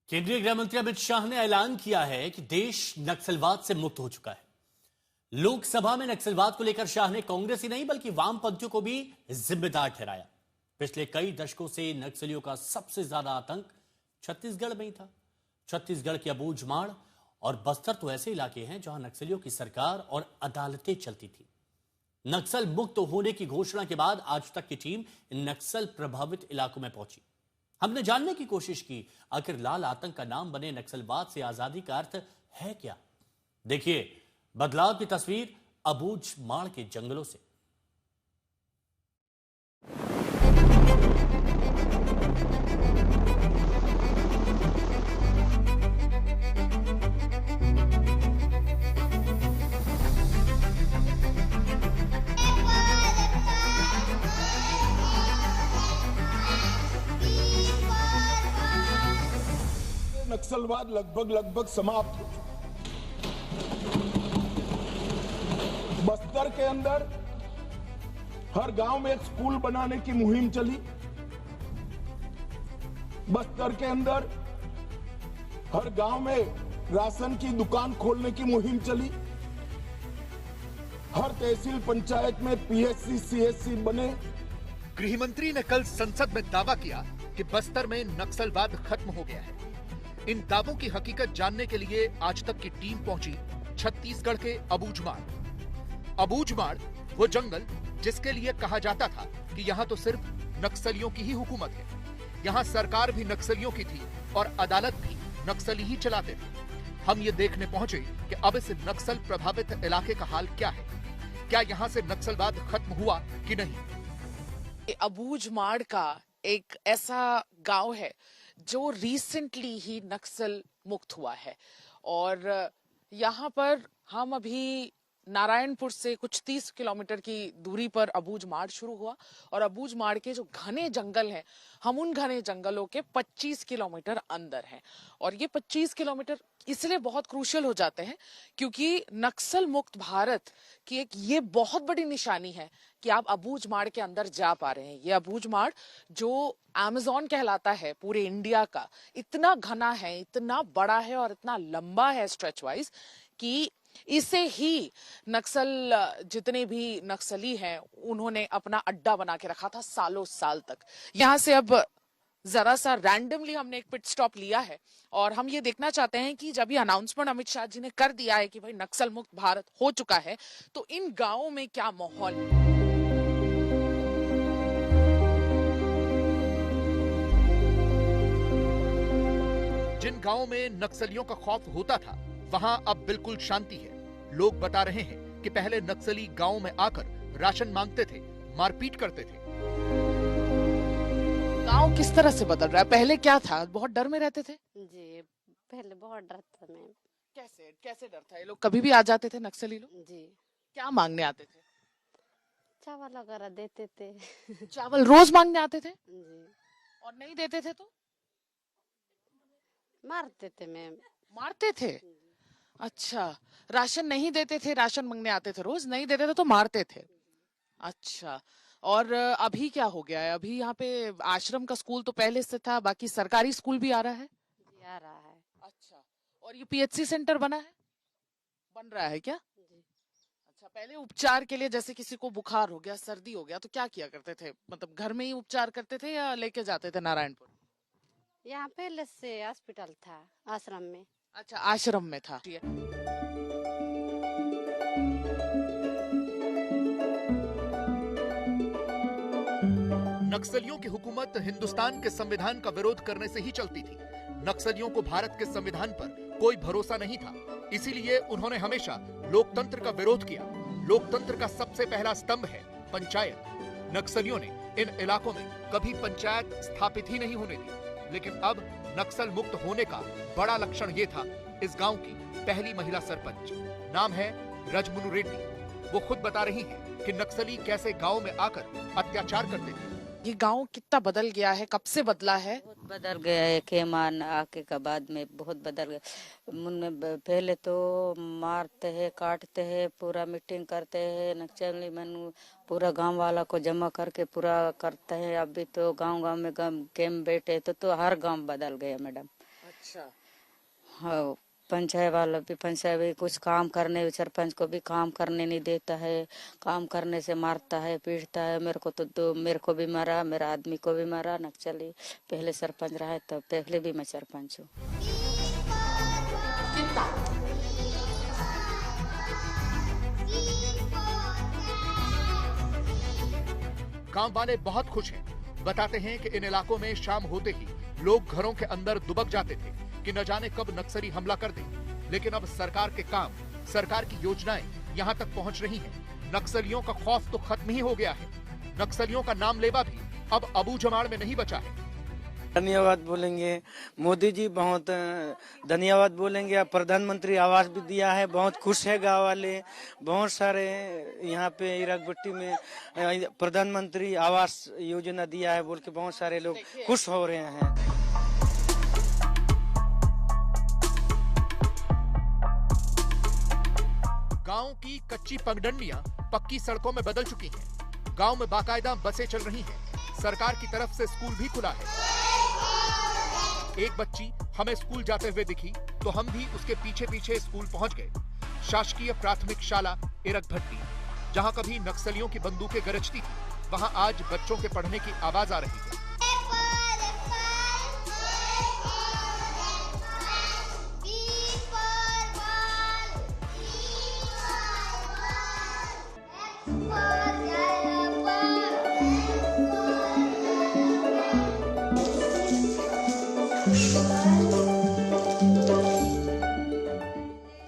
केंद्रीय गृह मंत्री अमित शाह ने ऐलान किया है कि देश नक्सलवाद से मुक्त हो चुका है। लोकसभा में नक्सलवाद को लेकर शाह ने कांग्रेस ही नहीं बल्कि वामपंथियों को भी जिम्मेदार ठहराया। पिछले कई दशकों से नक्सलियों का सबसे ज्यादा आतंक छत्तीसगढ़ में ही था। छत्तीसगढ़ की अबूझमाड़ और बस्तर तो ऐसे इलाके हैं जहां नक्सलियों की सरकार और अदालतें चलती थी। नक्सल मुक्त होने की घोषणा के बाद आज तक की टीम इन नक्सल प्रभावित इलाकों में पहुंची। हमने जानने की कोशिश की आखिर लाल आतंक का नाम बने नक्सलवाद से आजादी का अर्थ है क्या। देखिए बदलाव की तस्वीर अबूझमाड़ के जंगलों से। नक्सलवाद लगभग समाप्त हो चुका। बस्तर के अंदर हर गांव में एक स्कूल बनाने की मुहिम चली। बस्तर के अंदर हर गांव में राशन की दुकान खोलने की मुहिम चली। हर तहसील पंचायत में पीएचसी सीएचसी बने। गृह मंत्री ने कल संसद में दावा किया कि बस्तर में नक्सलवाद खत्म हो गया है। इन दावों की हकीकत जानने के लिए आज तक की टीम पहुंची छत्तीसगढ़ के अबूझमाड़। अबूझमाड़ वो जंगल जिसके लिए कहा जाता था कि यहाँ तो सिर्फ नक्सलियों की ही हुकूमत है। यहाँ सरकार भी नक्सलियों की थी और अदालत भी नक्सली ही चलाते थे। हम ये देखने पहुंचे कि अब इस नक्सल प्रभावित इलाके का हाल क्या है। क्या यहाँ से नक्सलवाद खत्म हुआ कि नहीं। अबूझमाड़ का एक ऐसा गांव है जो रिसेंटली ही नक्सल मुक्त हुआ है और यहाँ पर हम अभी नारायणपुर से कुछ 30 किलोमीटर की दूरी पर अबूझमाड़ शुरू हुआ और अबूझमाड़ के जो घने जंगल हैं, हम उन घने जंगलों के 25 किलोमीटर अंदर हैं। और ये 25 किलोमीटर इसलिए बहुत क्रूशियल हो जाते हैं क्योंकि नक्सल मुक्त भारत की एक ये बहुत बड़ी निशानी है कि आप अबूझमाड़ के अंदर जा पा रहे हैं। ये अबूझमाड़ जो अमेज़न कहलाता है पूरे इंडिया का, इतना घना है, इतना बड़ा है और इतना लंबा है स्ट्रेच वाइज कि इसे ही नक्सल जितने भी नक्सली हैं उन्होंने अपना अड्डा बना के रखा था सालों साल तक। यहाँ से अब जरा सा रैंडमली हमने एक पिट स्टॉप लिया है और हम ये देखना चाहते हैं कि जब ये अनाउंसमेंट अमित शाह जी ने कर दिया है कि भाई नक्सल मुक्त भारत हो चुका है तो इन गांवों में क्या माहौल है। जिन गांवों में नक्सलियों का खौफ होता था वहां अब बिल्कुल शांति है। लोग बता रहे हैं कि पहले नक्सली गांव में आकर राशन मांगते थे, मारपीट करते थे। गांव किस तरह से बदल रहा है? पहले क्या था? बहुत डर में रहते थे? जी पहले बहुत डर था मैं। कैसे डर था? ये लोग कभी भी आ जाते थे नक्सली लोग? जी। क्या मांगने आते थे? चावल वगैरह देते थे। चावल रोज मांगने आते थे? जी। और नहीं देते थे तो मारते थे मैम। मारते थे? अच्छा, राशन नहीं देते थे, राशन मांगने आते थे, रोज नहीं देते थे तो मारते थे। अच्छा, और अभी क्या हो गया है? अभी यहाँ पे आश्रम का स्कूल तो पहले से था, बाकी सरकारी स्कूल भी आ रहा है? जी आ रहा है। अच्छा, और ये पीएचसी सेंटर बना है? बन रहा है क्या? जी। अच्छा, पहले उपचार के लिए जैसे किसी को बुखार हो गया, सर्दी हो गया तो क्या किया करते थे? मतलब घर में ही उपचार करते थे या लेके जाते थे नारायणपुर? यहाँ पहले से हॉस्पिटल था आश्रम में। अच्छा, आश्रम में था। नक्सलियों की हुकूमत हिंदुस्तान के संविधान का विरोध करने से ही चलती थी। नक्सलियों को भारत के संविधान पर कोई भरोसा नहीं था, इसीलिए उन्होंने हमेशा लोकतंत्र का विरोध किया। लोकतंत्र का सबसे पहला स्तंभ है पंचायत। नक्सलियों ने इन इलाकों में कभी पंचायत स्थापित ही नहीं होने दी, लेकिन अब नक्सल मुक्त होने का बड़ा लक्षण ये था इस गांव की पहली महिला सरपंच। नाम है रजमुनु रेड्डी। वो खुद बता रही हैं कि नक्सली कैसे गांव में आकर अत्याचार करते थे। ये गांव कितना बदल गया है, कब से बदला है? बहुत बदल गया है। खेमान आके का बाद में बहुत बदल गया। पहले तो मारते हैं, काटते हैं, पूरा मीटिंग करते हैं, नक्सली मन पूरा गांव वाला को जमा करके पूरा करते हैं। अभी तो गांव गांव में गेम बैठे तो हर गांव बदल गया मैडम। अच्छा। हाँ, पंचायत वाला भी पंचायत भी कुछ काम करने, सरपंच को भी काम करने नहीं देता है, काम करने से मारता है, पीटता है। मेरे को भी मारा, मेरा आदमी को भी मारा नक्सली। पहले सरपंच रहा है, तब पहले भी मैं सरपंच हूँ। गांव वाले बहुत खुश हैं। बताते हैं कि इन इलाकों में शाम होते ही लोग घरों के अंदर दुबक जाते थे कि न जाने कब नक्सली हमला कर दे। लेकिन अब सरकार के काम, सरकार की योजनाएं यहां तक पहुंच रही हैं। नक्सलियों का खौफ तो खत्म ही हो गया है। नक्सलियों का नाम लेवा भी अब अबू जमाड़ में नहीं बचा है। धन्यवाद बोलेंगे मोदी जी, बहुत धन्यवाद बोलेंगे। अब प्रधानमंत्री आवास भी दिया है, बहुत खुश है गांव वाले। बहुत सारे यहाँ पे इराकपट्टी में प्रधानमंत्री आवास योजना दिया है बोल के बहुत सारे लोग खुश हो रहे हैं। गांव की कच्ची पगडंडियां पक्की सड़कों में बदल चुकी हैं। गांव में बाकायदा बसें चल रही हैं। सरकार की तरफ से स्कूल भी खुला है। एक बच्ची हमें स्कूल जाते हुए दिखी तो हम भी उसके पीछे पीछे स्कूल पहुंच गए। शासकीय प्राथमिक शाला इरकभट्टी, जहां कभी नक्सलियों की बंदूकें गरजती थी, वहां आज बच्चों के पढ़ने की आवाज आ रही है।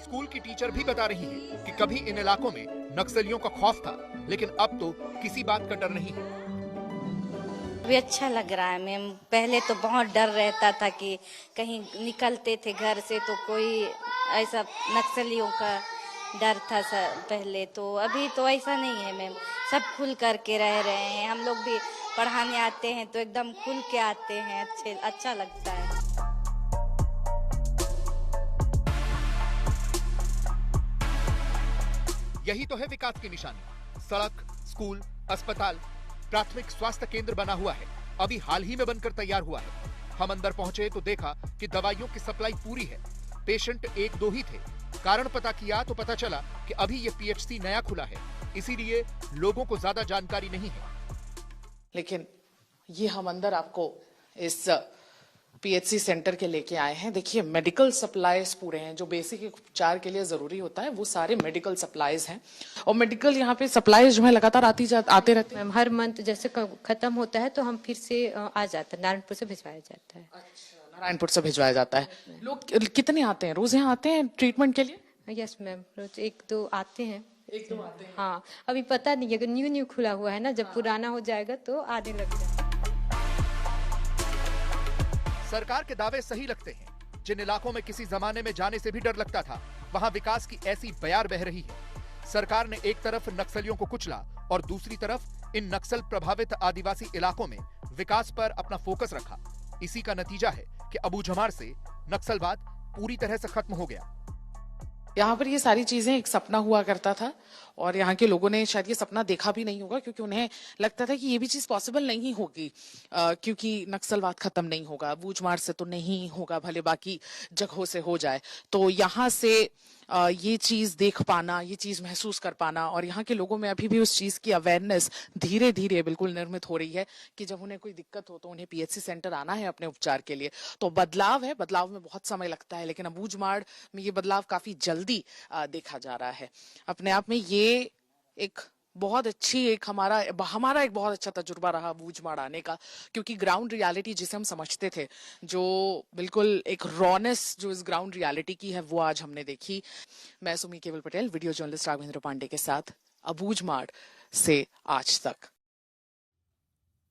स्कूल की टीचर भी बता रही है कि कभी इन इलाकों में नक्सलियों का खौफ था, लेकिन अब तो किसी बात का डर नहीं है। भी अच्छा लग रहा है मैम। पहले तो बहुत डर रहता था कि कहीं निकलते थे घर से तो कोई ऐसा नक्सलियों का डर था पहले, तो अभी तो ऐसा नहीं है मैम। सब खुल करके रह रहे हैं। हम लोग भी पढ़ाने आते हैं तो एकदम खुल के आते हैं। अच्छा लगता है। यही तो है विकास की निशानी। सड़क, स्कूल, अस्पताल, प्राथमिक स्वास्थ्य केंद्र बना हुआ है। अभी हाल ही में बनकर तैयार हुआ है। हम अंदर पहुंचे तो देखा कि दवाइयों की सप्लाई पूरी है। पेशेंट 1-2 ही थे। कारण पता किया तो पता चला कि अभी ये पीएचसी नया खुला है, इसीलिए लोगों को ज्यादा जानकारी नहीं है। लेकिन ये हम अंदर आपको इस पीएचसी सेंटर के लेके आए हैं। देखिए, मेडिकल सप्लाईज पूरे हैं। जो बेसिक उपचार के लिए जरूरी होता है वो सारे मेडिकल सप्लाईज हैं। और मेडिकल यहाँ पे सप्लाईज जो है लगातार आते रहते हैं। हर मंथ जैसे खत्म होता है तो हम फिर से आ जाता है, नारायणपुर से भिजवाया जाता है। अच्छा, नारायणपुर से भिजवाया जाता है। लोग कितने आते हैं रोज यहाँ आते हैं ट्रीटमेंट के लिए? यस मैम, रोज 1-2 आते हैं। 1-2 आते हैं। हाँ, अभी पता नहीं है, न्यू खुला हुआ है ना, जब पुराना हो जाएगा तो आने लग जाएगा। सरकार के दावे सही लगते हैं। जिन इलाकों में किसी जमाने में जाने से भी डर लगता था, वहां विकास की ऐसी बयार बह रही है। सरकार ने एक तरफ नक्सलियों को कुचला और दूसरी तरफ इन नक्सल प्रभावित आदिवासी इलाकों में विकास पर अपना फोकस रखा। इसी का नतीजा है कि अबू जमाड़ से नक्सलवाद पूरी तरह से खत्म हो गया। यहाँ पर ये सारी चीजें एक सपना हुआ करता था और यहाँ के लोगों ने शायद ये सपना देखा भी नहीं होगा, क्योंकि उन्हें लगता था कि ये भी चीज पॉसिबल नहीं होगी, क्योंकि नक्सलवाद खत्म नहीं होगा। बूझमार से तो नहीं होगा, भले बाकी जगहों से हो जाए। तो यहाँ से ये चीज देख पाना, ये चीज महसूस कर पाना, और यहाँ के लोगों में अभी भी उस चीज की अवेयरनेस धीरे धीरे बिल्कुल निर्मित हो रही है कि जब उन्हें कोई दिक्कत हो तो उन्हें पीएचसी सेंटर आना है अपने उपचार के लिए। तो बदलाव है, बदलाव में बहुत समय लगता है, लेकिन अबूझमाड़ में ये बदलाव काफी जल्दी देखा जा रहा है। अपने आप में ये एक बहुत अच्छी हमारा एक बहुत अच्छा तजुर्बा रहा बूझमाड़ आने का, क्योंकि ग्राउंड रियलिटी जिसे हम समझते थे, जो बिल्कुल एक रॉनेस जो इस ग्राउंड रियलिटी की है, वो आज हमने देखी। मैं सुमी केवल पटेल, वीडियो जर्नलिस्ट राघवेंद्र पांडे के साथ, अबूझमाड़ से आज तक।